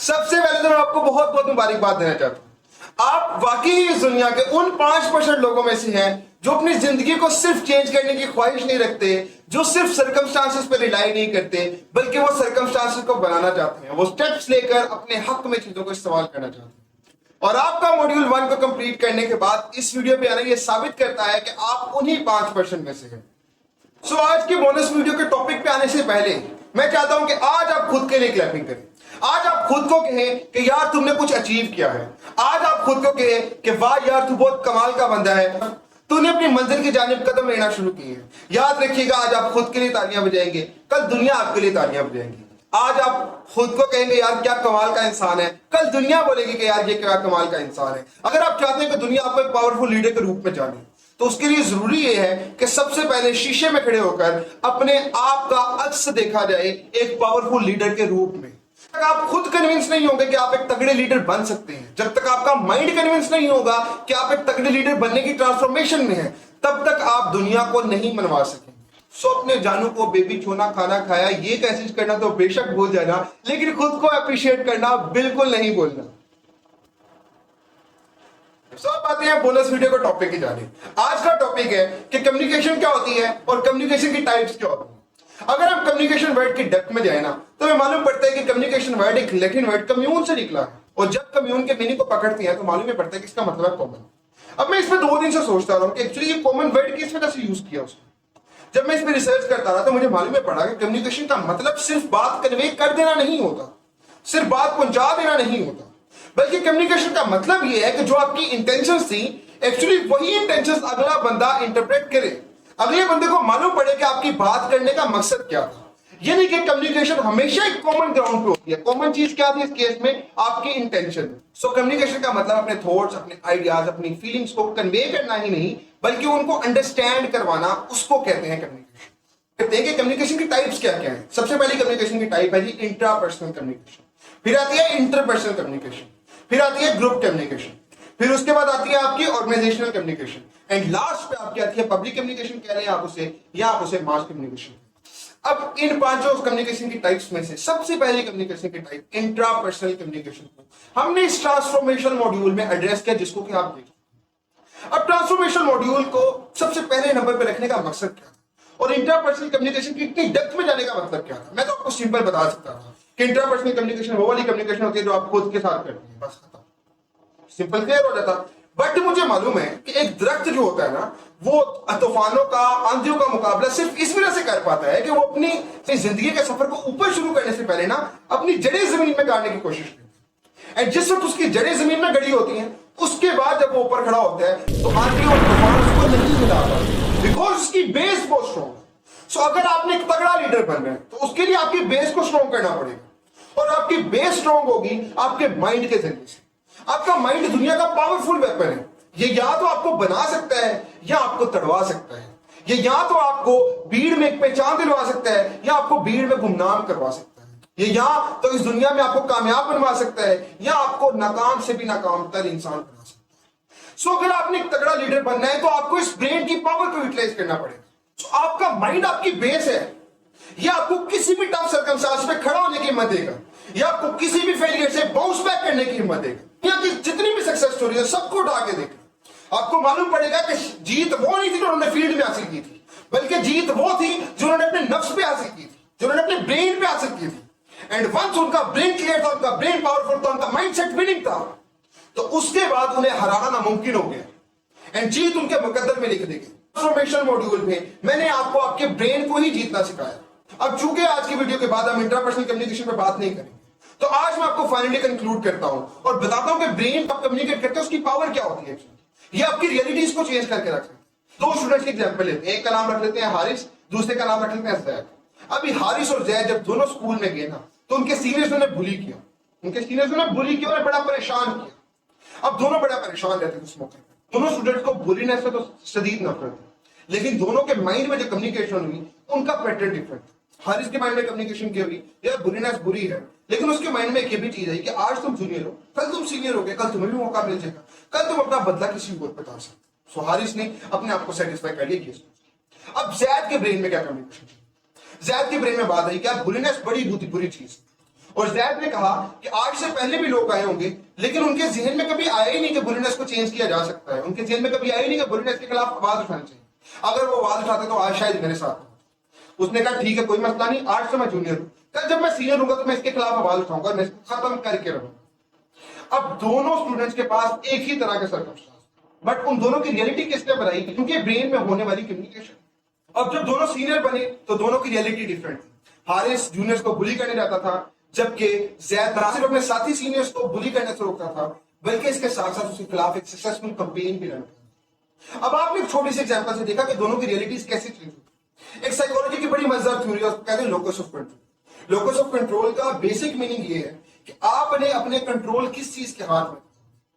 सबसे पहले तो मैं आपको बहुत बहुत मुबारकबाद देना चाहता हूं। आप वाकई इस दुनिया के उन 5% लोगों में से हैं जो अपनी जिंदगी को सिर्फ चेंज करने की ख्वाहिश नहीं रखते, जो सिर्फ सर्कमस्टांसेस पर रिलाई नहीं करते, बल्कि वो सर्कमस्टांसेस को बनाना चाहते हैं, वो स्टेप्स लेकर अपने हक में चीजों को इस्तेमाल करना चाहते हैं। और आपका मॉड्यूल 1 को कंप्लीट करने के बाद इस वीडियो पे आना ये साबित करता है कि आप उन्हीं 5% में से हैं। सो आज की बोनस वीडियो के टॉपिक पे आने से पहले मैं चाहता हूं कि आज आप खुद के लिए क्लैपिंग करें। आज आप खुद को कहें कि यार तुमने कुछ अचीव किया है। आज आप खुद को कहें कि वाह यार तू बहुत कमाल का बंदा है, तूने अपनी मंजिल की जानिब कदम लेना शुरू किए हैं। याद रखिएगा, आज आप खुद के लिए तालियां बजाएंगे, कल दुनिया आपके लिए तालियां बजाएंगी। आज आप खुद को कहेंगे यार क्या कमाल का इंसान है, कल दुनिया बोलेगी कि यार ये क्या कमाल का इंसान है। अगर आप चाहते हैं कि दुनिया आपको एक पावरफुल लीडर के रूप में जाने, तो उसके लिए जरूरी ये है कि सबसे पहले शीशे में खड़े होकर अपने आप का अक्स देखा जाए एक पावरफुल लीडर के रूप में। जब तक आप खुद कन्विंस नहीं होंगे कि आप एक तगड़े लीडर बन सकते हैं, जब तक आपका माइंड कन्विंस नहीं होगा कि आप एक तगड़े लीडर बनने की ट्रांसफॉर्मेशन में हैं, तब तक आप दुनिया को नहीं मनवा सकेंगे। सो अपने जानू को बेबी चूना खाना खाया ये मैसेज करना तो बेशक भूल जाना, लेकिन खुद को अप्रिशिएट करना बिल्कुल नहीं भूलना। सब आते हैं बोनस वीडियो का टॉपिक की जाने। आज का टॉपिक है कि कम्युनिकेशन क्या होती है और कम्युनिकेशन की टाइप्स क्या होती है। अगर हम कम्युनिकेशन वर्ड की डेप्थ में जाए ना, तो हमें मालूम पड़ता है कि कम्युनिकेशन वर्ड एक लैटिन वर्ड कम्यून से निकला है, और जब कम्यून के मीनिंग को पकड़ते हैं तो मालूम ही पड़ता है कि इसका मतलब है कॉमन। अब मैं इसमें 2 दिन से सोचता रहा हूं कि एक्चुअली ये कॉमन वर्ड किस वजह से यूज किया उसने। जब मैं इस पर रिसर्च करता रहा तो मुझे मालूम पड़ा कि कम्युनिकेशन का मतलब सिर्फ बात कन्वे कर देना नहीं होता, सिर्फ बात पहुंचा देना नहीं होता, बल्कि कम्युनिकेशन का मतलब यह है कि जो आपकी इंटेंशंस थी, एक्चुअली वही इंटेंशंस अगला बंदा इंटरप्रेट करे, अगले बंदे को मालूम पड़े कि आपकी बात करने का मकसद क्या था। ये नहीं कि कम्युनिकेशन हमेशा एक कॉमन ग्राउंड पे होती है। कॉमन चीज क्या थी इस केस में? आपकी इंटेंशन। सो कम्युनिकेशन का मतलब अपने थॉट्स, अपने आइडियाज, अपनी फीलिंग्स को कन्वे करना ही नहीं, बल्कि उनको अंडरस्टैंड करवाना, उसको कहते हैं कम्युनिकेशन। कहते हैं कि कम्युनिकेशन की टाइप्स क्या क्या है। सबसे पहली कम्युनिकेशन की टाइप है जी इंट्रापर्सनल कम्युनिकेशन, फिर आती है इंटरपर्सनल कम्युनिकेशन, फिर आती है ग्रुप कम्युनिकेशन, फिर उसके बाद आती है आपकी ऑर्गेनाइजेशनल कम्युनिकेशन, एंड लास्ट पे आपकी आती है पब्लिक कम्युनिकेशन कह रहे हैं आप उसे, या आप उसे मास कम्युनिकेशन। अब इन 5 कम्युनिकेशन की टाइप्स में से सबसे पहली कम्युनिकेशन की टाइप इंट्रापर्सनल कम्युनिकेशन को हमने इस ट्रांसफॉर्मेशन मॉड्यूल में एड्रेस किया, जिसको कि आप देखिए। अब ट्रांसफॉर्मेशन मॉड्यूल को सबसे पहले नंबर पर रखने का मकसद क्या था और इंट्रापर्सनल कम्युनिकेशन की इतनी डेप्थ में जाने का मतलब क्या था। मैं तो आपको सिंपल बता सकता था कि इंट्रापर्सनल कम्युनिकेशन वो वाली कम्युनिकेशन होती है जो आप खुद के साथ करते हैं, बस खत्म, सिंपल क्लियर हो जाता। बट मुझे मालूम है कि एक दरख्त जो होता है ना, वो तूफानों का, आंधियों का मुकाबला सिर्फ इस वजह से कर पाता है कि वो अपनी जिंदगी के सफर को ऊपर शुरू करने से पहले ना अपनी जड़ें जमीन में गाड़ने की कोशिश करता है। एंड जिस वक्त उसकी जड़ें जमीन में गड़ी होती हैं, उसके बाद जब वो ऊपर खड़ा होता है तो आंधी और तूफान उसको नहीं हिला पाता, बिकॉज उसकी बेस बहुत स्ट्रॉन्ग है। सो अगर आपने एक तगड़ा लीडर बनना है तो उसके लिए आपकी बेस को स्ट्रॉन्ग करना पड़ेगा, और आपकी बेस स्ट्रॉन्ग होगी आपके माइंड के जरिए से। आपका माइंड दुनिया का पावरफुल वेपन है। ये या तो आपको बना सकता है या आपको तड़वा सकता है। ये या तो आपको भीड़ में एक पहचान दिलवा सकता है या आपको भीड़ में गुमनाम करवा सकता है। ये या तो इस दुनिया में आपको कामयाब बनवा सकता है या आपको नाकाम से भी नाकाम तर इंसान बना सकता है। सो अगर आपने एक तगड़ा लीडर बनना है तो आपको इस ब्रेन की पावर को यूटिलाइज करना पड़ेगा। सो आपका माइंड आपकी बेस है। ये आपको किसी भी टफ सर्कमस्टेंस में खड़ा होने की हिम्मत देगा, या आपको किसी भी फेलियर से बाउंस बैक करने की हिम्मत देगा। दुनिया की जितनी भी सक्सेस स्टोरी है सबको उठा के देखा, आपको मालूम पड़ेगा कि जीत वो नहीं थी जो उन्होंने फील्ड में हासिल की थी, बल्कि जीत वो थी जो उन्होंने अपने नफ्स पे हासिल की थी, जो उन्होंने अपने ब्रेन पे हासिल की थी। एंड वंस उनका ब्रेन क्लियर था, उनका ब्रेन पावरफुल था, उनका माइंडसेट विनिंग था, तो उसके बाद उन्हें हराना नामुमकिन हो गया एंड जीत उनके मुकद्दर में लिख दी गई। ट्रांसफॉर्मेशन मॉड्यूल में मैंने आपको आपके ब्रेन को ही जीतना सिखाया। अब चूंकि आज की वीडियो के बाद हम इंट्रापर्सनल कम्युनिकेशन पर बात नहीं करेंगे, तो आज मैं आपको फाइनली कंक्लूड करता हूं और बताता हूं कि ब्रेन आप कम्युनिकेट करते हैं उसकी पावर क्या होती है। ये आपकी रियलिटीज को चेंज करके रखते हैं। 2 स्टूडेंट्स की एग्जांपल लेते हैं, एक का नाम रख लेते हैं हारिस, दूसरे का नाम रख लेते हैं जैद। अभी हारिस और जैद जब दोनों स्कूल में गए ना, तो उनके सीनियर्स ने बुली किया, उन्हें बड़ा परेशान किया। अब दोनों बड़ा परेशान रहते थे उस मौके पर। दोनों स्टूडेंट्स को बुलीनेस से तो शदीद नफरत थी, लेकिन दोनों के माइंड में जो कम्युनिकेशन हुई उनका पैटर्न डिफरेंट था। हारिस के माइंड में कम्युनिकेशन क्या हुई, यार बुलीनेस बुरी है, लेकिन उसके माइंड में एक भी चीज है कि आज तुम जूनियर हो, कल तुम सीनियर हो गए, कल तुम्हें भी मौका मिल जाएगा, कल तुम अपना बदला किसी और पे उतार सकते हो। सो हारिस ने अपने आप को सेटिस्फाई कर लिया। अब जैद के ब्रेन में क्या कम्युनिकेशन, जैद के ब्रेन में बात आई क्या बुलीनेस बड़ी बुरी चीज, और जैद ने कहा कि आज से पहले भी लोग आए होंगे, लेकिन उनके जहन में कभी आया ही नहीं कि बुलीनेस को चेंज किया जा सकता है। उनके जहन में कभी आया ही नहीं कि बुलीनेस के खिलाफ आवाज उठानी चाहिए। अगर वो आवाज उठाते तो आज शायद मेरे साथ होते। उसने कहा ठीक है, कोई मसला नहीं, आज से मैं जूनियर हूं, कल जब मैं सीनियर हूंगा तो मैं इसके खिलाफ आवाज उठाऊंगा और मैं इसको खत्म करके रहूंगा। अब दोनों स्टूडेंट्स के पास एक ही तरह के सर्कमस्टांस, बट उन दोनों की रियलिटी किसने बनाई? क्योंकि ब्रेन में होने वाली कम्युनिकेशन। अब जब दोनों सीनियर बने तो दोनों की रियलिटी डिफरेंट थी। हारिस जूनियर्स को बुली करने जाता था, जबकि जैद ना सिर्फ अपने साथी सीनियर्स को बुली करने से रोकता था, बल्कि इसके साथ साथ उसके खिलाफ एक सक्सेसफुल कैंपेन भी रन किया। अब आपने एक छोटी सी एग्जांपल से देखा कि दोनों की रियलिटीज कैसे चेंज होती। एक साइकोलॉजी की बड़ी मजेदार थ्योरी है, कहते हैं locus of control. Locus of control का बेसिक मीनिंग ये है कि आपने अपने कंट्रोल किस चीज के हाथ में।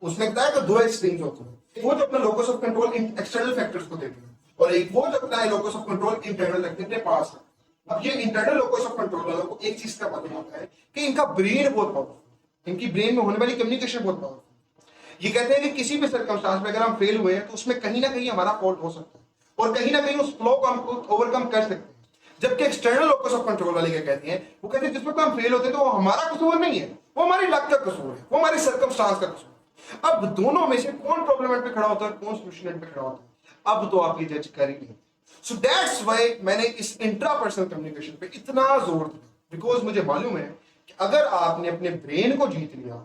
उसने बताया कि दो एक्सट्रीम्स होते हैं, वो जो अपना locus of control external factors को देते हैं, और एक वो जो अपना locus of control internal activity पास है। अब ये इंटरनल लोकस ऑफ कंट्रोल वालों को एक चीज का मालूम होता है कि इनका ब्रेन बहुत पावरफुल, इनकी ब्रेन में होने वाली कम्युनिकेशन बहुत पावरफुल। ये कहते हैं कि किसी भी सर्कमस्टांस में अगर हम फेल हुए हैं तो उसमें कहीं ना कहीं हमारा फॉल्ट हो सकता है, और कहीं ना कहीं उस फ्लो को हम ओवरकम कर सकते हैं। जबकि एक्सटर्नल लोकस ऑफ कंट्रोल वाले क्या कहते हैं? वो कहते हैं जिस वक्त हम फेल होते हैं तो वो हमारा कसूर नहीं है, वो हमारी लक का कसूर है, वो हमारी सर्कमस्टांस का कसूर है। अब दोनों में से कौन प्रॉब्लम पे खड़ा होता है, कौन सोल्यूशन पे खड़ा होता है, अब तो आप ये जज कर ही नहीं। सो दैट्स व्हाई मैंने इस इंट्रापर्सनल कम्युनिकेशन पे इतना जोर दिया, बिकॉज मुझे मालूम है कि अगर आपने अपने ब्रेन को जीत लिया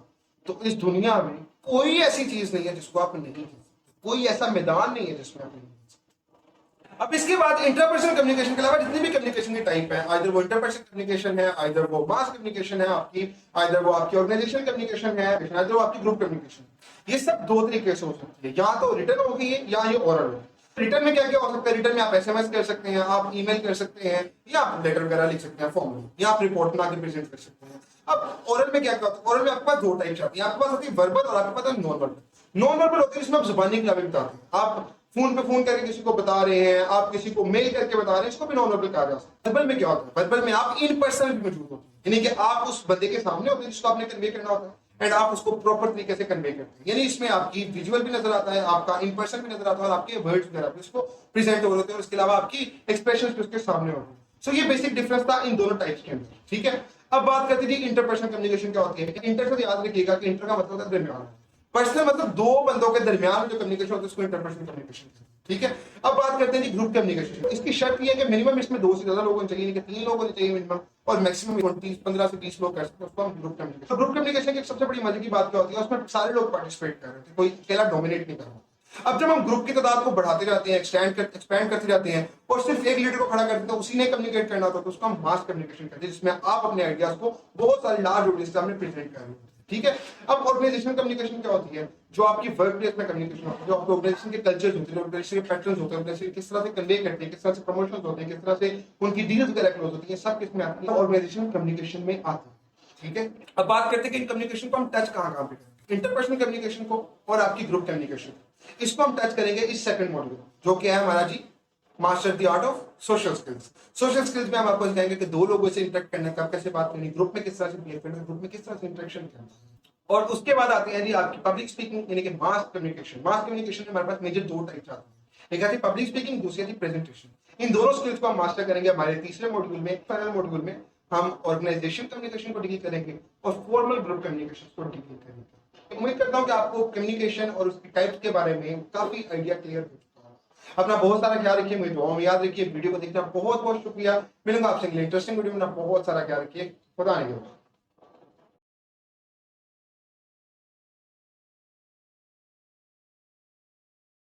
तो इस दुनिया में कोई ऐसी चीज नहीं है जिसको आप नहीं जीत सकते, कोई ऐसा मैदान नहीं है जिसमें आप नहीं जीत सकते। अब इसके बाद इंटरपर्सनल कम्युनिकेशन के अलावा जितनी भी कम्युनिकेशन की टाइप है, आइदर वो इंटरपर्सनल कम्युनिकेशन है, आइदर वो मास कम्युनिकेशन है आपकी, आइदर वो आपकी ऑर्गेनाइजेशनल कम्युनिकेशन है, आइदर वो आपकी ग्रुप कम्युनिकेशन। ये सब दो तरीके से हो सकती है, या तो रिटर्न हो गई है या ये ओरल हो। रिटर्न में क्या क्या हो सकता है? रिटर्न में आप एसएमएस कर सकते हैं, आप ईमेल कर सकते हैं, या आप लेटर वगैरह लिख सकते हैं फॉर्म में, या आप रिपोर्ट बना के प्रेजेंट कर सकते हैं। अब ओरल में क्या क्या होता है? ओरल में आपके पास दो टाइप्स आती है, आपके पास होती है वर्बल और आपके पास नॉन वर्बल। नॉन वर्बल होती है जिसमें आप जुबानी खिलाफी बताते हैं, आप फोन पे फोन करके किसी को बता रहे हैं, आप किसी को मेल करके बता रहे हैं, इसको भी नॉन वर्बल कहा जा सकता है। वर्बल में क्या होता है? वर्बल में आप इन पर्सन भी मौजूद होते हैं, यानी कि आप उस बंदे के सामने होते हैं जिसको आपने कन्वे करना होता है, एंड आप उसको प्रॉपर तरीके से कन्वे करते हैं। यानी इसमें आपकी विजुअल भी नजर आता है, आपका इन पर्सन भी नजर आता है, और आपके वर्ड्स वगैरह भी उसको प्रेजेंट हो रहे होते हैं, और इसके अलावा आपकी एक्सप्रेशंस भी उसके सामने होते हैं। सो ये बेसिक डिफरेंस था इन दोनों टाइप्स के अंदर, ठीक है। अब बात करते थे इंटरपर्सनल कम्युनिकेशन क्या होती है। इंटर से याद रखिएगा कि इंटर का मतलब होता है दरमियान, पर्सनल मतलब दो बंदों के दरमियान जो कम्युनिकेशन होता है उसको इंटरपर्सनल कम्युनिकेशन, ठीक है। अब बात करते हैं जी ग्रुप कम्युनिकेशन। इसकी शर्त ये है कि मिनिमम इसमें दो से ज्यादा लोग होने चाहिए, कि 3 लोग होने चाहिए मिनिमम, और मैक्सिमम 15 से 20 लोग कर सकते हैं, उसको हम ग्रुप कम्युनिकेशन। तो ग्रुप कम्युनिकेशन की सबसे बड़ी मजे की बात क्या होती है? उसमें सारे लोग पार्टिसिपेट कर रहे हैं, कोई अकेला डोमिनेट नहीं कर रहा। अब जब हम ग्रुप की तादाद को बढ़ाते जाते हैं, एक्सपैंड करते जाते हैं, और सिर्फ एक लीडर को खड़ा कर देते हैं, उसी ने कम्युनिकेट करना होता है, तो उसको हम मास कम्युनिकेशन कहते हैं, जिसमें आप अपने आइडियाज को बहुत सारे लार्ज ऑडियंस के सामने प्रेजेंट कर रहे हैं, ठीक है। अब ऑर्गेनाइजेशनल कम्युनिकेशन क्या होती है? जो आपकी वर्क प्लेस में कम्युनिकेशन होती है, जो आपके ऑर्गेनाइजेशन के कल्चर्स होते हैं, जो ऑर्गेनाइजेशन के पैटर्न्स होते हैं, ऑर्गेनाइजेशन किस तरह से कन्वे करते हैं, किस तरह से प्रमोशंस होते हैं, किस तरह से उनकी डील्स वगैरह क्लोज होती है, सब किसमें आती है? ऑर्गेनाइजेशनल कम्युनिकेशन में आता है, ठीक है। अब बात करते हैं कि इन कम्युनिकेशन को हम टच कहाँ पे करेंगे, इंटरपर्सनल कम्युनिकेशन को और आपकी ग्रुप कम्युनिकेशन। इसको हम टच करेंगे इस सेकंड मॉड्यूल, जो क्या है हमारा जी, master the art of social skills. Social skills में हम आपको सिखाएंगे कि दो लोगों से इंटरेक्ट करना, कब कैसे बात करनी, ग्रुप में किस तरह से बिहेव करना, ग्रुप में किस तरह से इंटरेक्शन करना। और उसके बाद आते हैं जी आपकी पब्लिक स्पीकिंग, यानी कि मास कम्युनिकेशन। मास कम्युनिकेशन में हमारे पास मेजर दो टाइप्स आते हैं, एक आती है पब्लिक स्पीकिंग, दूसरी आती है प्रेजेंटेशन। इन दोनों स्किल्स को हम मास्टर करेंगे हमारे तीसरे मॉड्यूल में। फाइनल मॉड्यूल में हम ऑर्गेनाइजेशन कम्युनिकेशन को डील करेंगे और फॉर्मल ग्रुप कम्युनिकेशन को डील करेंगे। उम्मीद करता हूं कि आपको कम्युनिकेशन और उसकी टाइप्स के बारे में काफी आइडिया क्लियर हो चुका है। अपना बहुत सारा ख्याल रखिए, मुझे दुआ में याद रखिए। वीडियो को देखना बहुत बहुत शुक्रिया। मिलूंगा आपसे इंटरेस्टिंग वीडियो में, बहुत सारा ख्याल रखिए। खुदा निगहबान।